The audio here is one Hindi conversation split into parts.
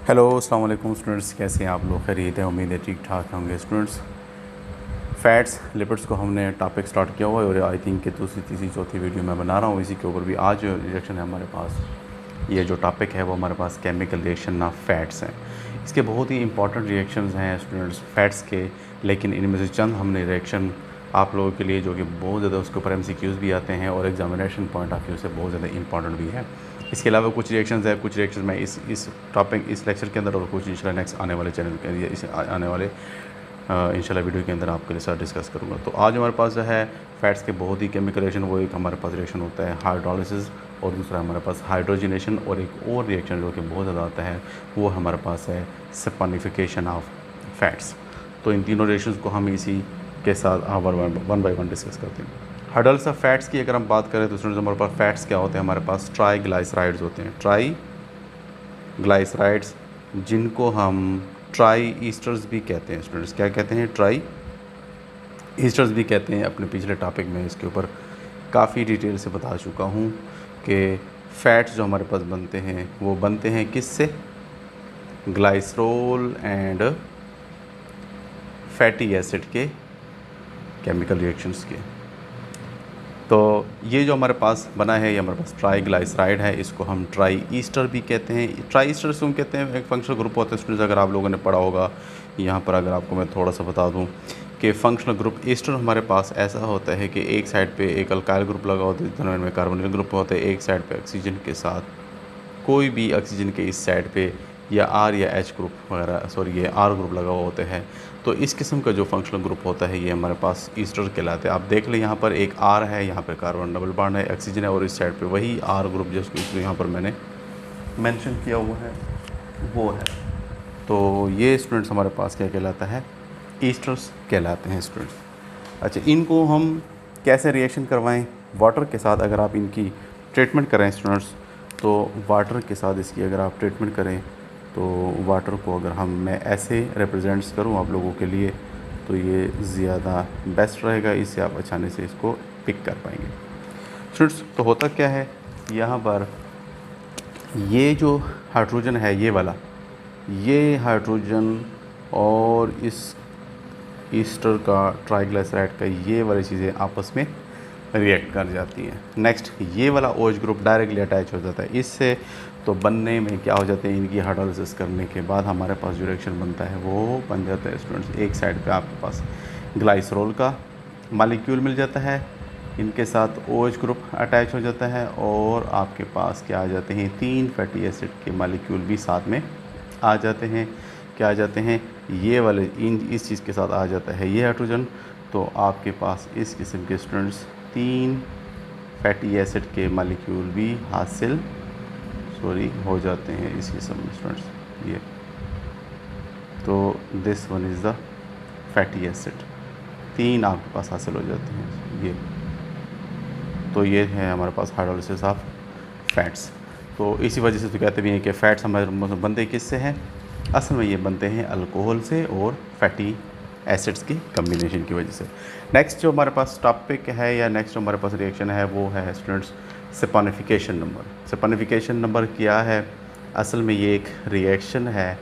हेलो अस्सलाम वालेकुम स्टूडेंट्स, कैसे हैं आप लोग? खैरियत है? उम्मीद है ठीक ठाक होंगे स्टूडेंट्स। फैट्स लिपिड्स को हमने टॉपिक स्टार्ट किया हुआ है और आई थिंक कि दूसरी तीसरी चौथी वीडियो मैं बना रहा हूँ इसी के ऊपर भी। आज जो रिएक्शन है हमारे पास, ये जो टॉपिक है वो हमारे पास केमिकल रिएक्शन ऑफ फैट्स हैं। इसके बहुत ही इंपॉर्टेंट रिएक्शंस हैं स्टूडेंट्स फैट्स के, लेकिन इनमें से चंद हमने रिएक्शन आप लोगों के लिए जो कि बहुत ज़्यादा उसके ऊपर MCQs भी आते हैं और एग्जामिनेशन पॉइंट ऑफ व्यू से बहुत ज़्यादा इंपॉर्टेंट भी है। इसके अलावा कुछ रिएक्शंस है, कुछ रिएक्शन मैं इस टॉपिक इस लेक्चर के अंदर और कुछ इंशाल्लाह नेक्स्ट आने वाले चैनल के लिए इस आने वाले इंशाल्लाह वीडियो के अंदर आपके साथ डिस्कस करूँगा। तो आज हमारे पास जो है फैट्स के बहुत ही केमिकल रिएक्शन, वो एक हमारे पास रिएक्शन होता है हाइड्रोलिसिस और दूसरा हमारे पास हाइड्रोजनेशन, और एक और रिएक्शन जो कि बहुत ज़्यादा आता है वो हमारे पास है सैपोनिफिकेशन ऑफ फैट्स। तो इन तीनों रिएक्शंस को हम इसी के साथ वन बाय वन डिस्कस करते हैं। हाइड्रोलिसिस ऑफ फैट्स की अगर हम बात करें तो स्टूडेंट्स हमारे पास फैट्स क्या होते हैं, हमारे पास ट्राईग्लाइसराइड्स होते हैं। ट्राईग्लाइसराइड्स जिनको हम ट्राई ईस्टर्स भी कहते हैं स्टूडेंट्स। क्या कहते हैं? ट्राई ईस्टर्स भी कहते हैं। अपने पिछले टॉपिक में इसके ऊपर काफ़ी डिटेल से बता चुका हूँ कि फ़ैट्स जो हमारे पास बनते हैं वो बनते हैं किससे? ग्लाइसरोल एंड फैटी एसिड के केमिकल रिएक्शंस के। तो ये जो हमारे पास बना है ये हमारे पास ट्राईग्लाइसराइड है, इसको हम ट्राई ईस्टर भी कहते हैं। ट्राई ईस्टर से हम कहते हैं एक फंक्शनल ग्रुप होता है स्टूडेंट्स, अगर आप लोगों ने पढ़ा होगा। यहाँ पर अगर आपको मैं थोड़ा सा बता दूँ कि फंक्शनल ग्रुप ईस्टर हमारे पास ऐसा होता है कि एक साइड पे एक अल्काइल ग्रुप लगा होता है, दरमियान में कार्बोनिल ग्रुप होता है, एक साइड पे ऑक्सीजन के साथ कोई भी ऑक्सीजन के इस साइड पे या आर या एच ग्रुप वगैरह, सॉरी ये आर ग्रुप लगा हुआ होते हैं। तो इस किस्म का जो फंक्शनल ग्रुप होता है ये हमारे पास ईस्टर कहलाते हैं। आप देख लें यहाँ पर एक आर है, यहाँ पर कार्बन डबल बॉन्ड है, ऑक्सीजन है, और इस साइड पे वही आर ग्रुप जिसको यहाँ पर मैंने मेंशन किया हुआ है वो है। तो ये स्टूडेंट्स हमारे पास क्या कहलाता है? ईस्टर्स कहलाते हैं स्टूडेंट्स। अच्छा, इनको हम कैसे रिएक्शन करवाएं? वाटर के साथ अगर आप इनकी ट्रीटमेंट करें स्टूडेंट्स, तो वाटर के साथ इसकी अगर आप ट्रीटमेंट करें तो वाटर को अगर मैं ऐसे रिप्रेजेंट्स करूं आप लोगों के लिए तो ये ज़्यादा बेस्ट रहेगा, इससे आप आसानी से इसको पिक कर पाएंगे स्टूडेंट्स। तो होता क्या है यहाँ पर, ये जो हाइड्रोजन है ये वाला, ये हाइड्रोजन और इस ईस्टर का ट्राईग्लाइसराइड का ये वाली चीज़ें आपस में रिएक्ट कर जाती हैं। नेक्स्ट ये वाला OH ग्रुप डायरेक्टली अटैच हो जाता है इससे, तो बनने में क्या हो जाते हैं, इनकी हाइड्रोलिसिस करने के बाद हमारे पास जो रिएक्शन बनता है वो बन जाता है स्टूडेंट्स। एक साइड पे आपके पास ग्लाइसरोल का मॉलिक्यूल मिल जाता है, इनके साथ OH ग्रुप अटैच हो जाता है, और आपके पास क्या आ जाते हैं, 3 फैटी एसिड के मॉलिक्यूल भी साथ में आ जाते हैं। क्या आ जाते हैं? ये वाले इस चीज़ के साथ आ जाता है ये हाइड्रोजन। तो आपके पास इस किस्म के स्टूडेंट्स 3 फैटी एसिड के मॉलिक्यूल भी हासिल हो जाते हैं इस किस्म में स्टूडेंट्स। ये तो this one is the fatty acid, 3 आपके पास हासिल हो जाते हैं ये। तो ये है हमारे पास हाइड्रोलिसिस ऑफ फैट्स। तो इसी वजह से तो कहते भी हैं कि फ़ैट्स हमारे बनते किससे हैं? असल में ये बनते हैं अल्कोहल से और फैटी एसिड्स की कम्बिनेशन की वजह से। नेक्स्ट जो हमारे पास टॉपिक है या नेक्स्ट जो हमारे पास रिएक्शन है वो है students saponification number. Saponification number क्या है? असल में ये एक रिएक्शन है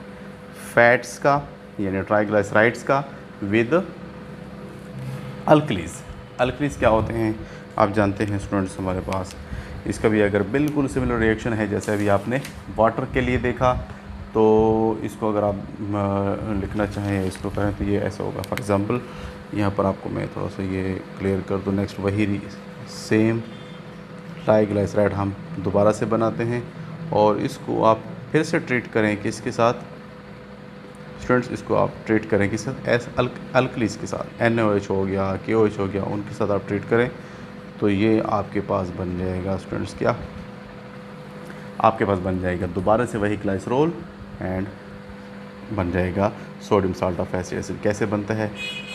फैट्स का यानी ट्राईग्लाइसराइड्स का विद अल्कलीज। अल्कलीज क्या होते हैं आप जानते हैं स्टूडेंट्स हमारे पास। इसका भी अगर बिल्कुल सिमिलर रिएक्शन है जैसे अभी आपने वाटर के लिए देखा, तो इसको अगर आप लिखना चाहें इसको करें तो ये ऐसा होगा। फॉर एग्ज़ाम्पल यहाँ पर आपको मैं थोड़ा सा ये क्लियर कर दूँ। नेक्स्ट वही सेम ट्राईग्लाइसराइड हम दोबारा से बनाते हैं और इसको आप फिर से ट्रीट करें किसके साथ स्टूडेंट्स? इसको आप ट्रीट करें किस साथ? अल्कलीज के साथ, NaOH हो गया, KOH हो गया, उनके साथ आप ट्रीट करें तो ये आपके पास बन जाएगा स्टूडेंट्स क्या? आपके पास बन जाएगा दोबारा से वही ग्लाइसरोल एंड बन जाएगा सोडियम साल्ट ऑफ एसिड। कैसे बनता है?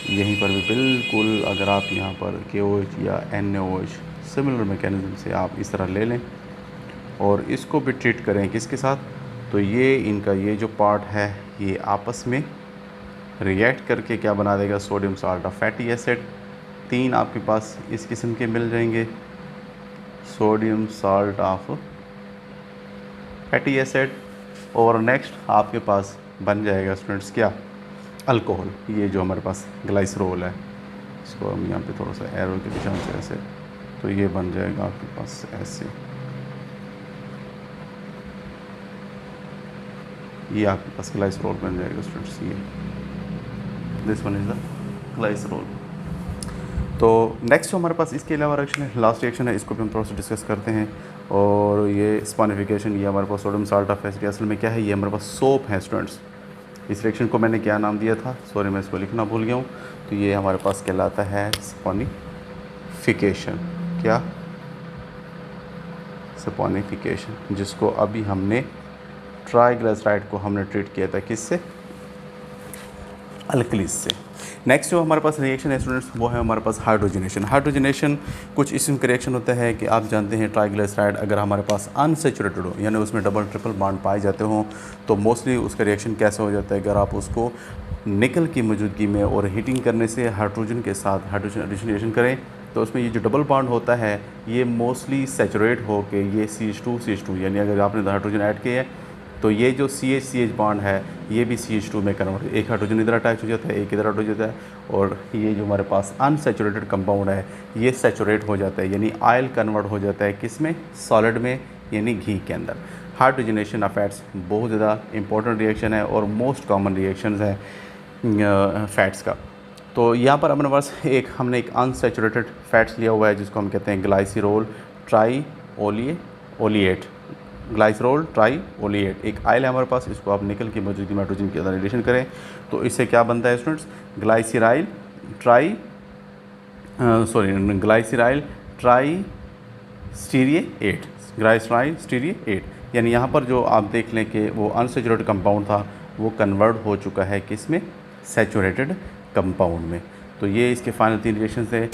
यहीं पर भी बिल्कुल अगर आप यहाँ पर KOH या NaOH सिमिलर मैकेनिज्म से आप इस तरह ले लें और इसको भी ट्रीट करें किसके साथ? तो ये इनका ये जो पार्ट है ये आपस में रिएक्ट करके क्या बना देगा? Sodium salt of fatty acid. 3 आपके पास इस किस्म के मिल जाएंगे, sodium salt of fatty acid, और नेक्स्ट आपके पास बन जाएगा स्टूडेंट्स क्या, अल्कोहल। ये जो हमारे पास ग्लाइसरोल है, इसको हम यहाँ पे थोड़ा सा एरो के निशान से ऐसे, तो ये बन जाएगा आपके पास ऐसे, ये आपके पास ग्लाइसरोल बन जाएगा स्टूडेंट्स। ये this one is the glycerol. तो नेक्स्ट जो हमारे पास इसके अलावा रिएक्शन है, लास्ट रिएक्शन है, इसको भी हम थोड़ा सा डिस्कस करते हैं। और ये स्पानिफिकेशन, ये हमारे पास सोडियम साल्ट ऑफ एसिड, असल में क्या है, ये हमारे पास सोप है स्टूडेंट्स। इस रिएक्शन को मैंने क्या नाम दिया था, सॉरी मैं इसको लिखना भूल गया हूँ। तो ये हमारे पास कहलाता है स्पानिफिकेशन। क्या, स्पानिफिकेशन, जिसको अभी हमने ट्राइग्लिसराइड को हमने ट्रीट किया था किससे, अल्कलीज से। नेक्स्ट जो हमारे पास रिएक्शन है स्टूडेंट्स, वो है हमारे पास हाइड्रोजनेशन। हाइड्रोजनेशन कुछ इस का रिएक्शन होता है कि आप जानते हैं ट्राइग्लिसराइड अगर हमारे पास अनसेचुरेटेड हो, यानी उसमें डबल ट्रिपल बॉन्ड पाए जाते हों, तो मोस्टली उसका रिएक्शन कैसे हो जाता है, अगर आप उसको निकल की मौजूदगी में और हीटिंग करने से हाइड्रोजन के साथ हाइड्रोजन एडिशन रिएक्शन करें, तो उसमें ये जो डबल बॉन्ड होता है ये मोस्टली सेचुरेट हो के ये CH2 यानी अगर आपने हाइड्रोजन ऐड किया है तो ये जो CH बॉन्ड है ये भी CH2 में कन्वर्ट, एक हाइड्रोजन इधर अटैच हो जाता है, एक इधर अटैच हो जाता है, और ये जो हमारे पास अनसेचुरेटेड कंपाउंड है ये सेचुरेट हो जाता है, यानी ऑयल कन्वर्ट हो जाता है किस में, सॉलिड में, यानी घी के अंदर। हाइड्रोजनेशन ऑफ फैट्स बहुत ज़्यादा इंपॉर्टेंट रिएक्शन है और मोस्ट कॉमन रिएक्शन है फैट्स का। तो यहाँ पर अपने पास हमने एक अनसेचुरेटेड फैट्स लिया हुआ है जिसको हम कहते हैं ग्लाइसिरोल ट्राईओलिएट, ग्लाइसरोल ट्राईओलिएट। एक आयल है हमारे पास, इसको आप निकल की मौजूदगी में हाइड्रोजन के अंदर रिलेशन करें तो इससे क्या बनता है स्टूडेंट्स, ग्लाइसिराइल ट्राईस्टीरिएट, ग्लाइसराइल-स्टीरिएट। यानी यहाँ पर जो आप देख लें कि वो अनसेचुरेटेड कंपाउंड था वो कन्वर्ट हो चुका है किस में, सेचुरेटेड कंपाउंड में। तो ये इसके फाइनल 3 रिएक्शन थे।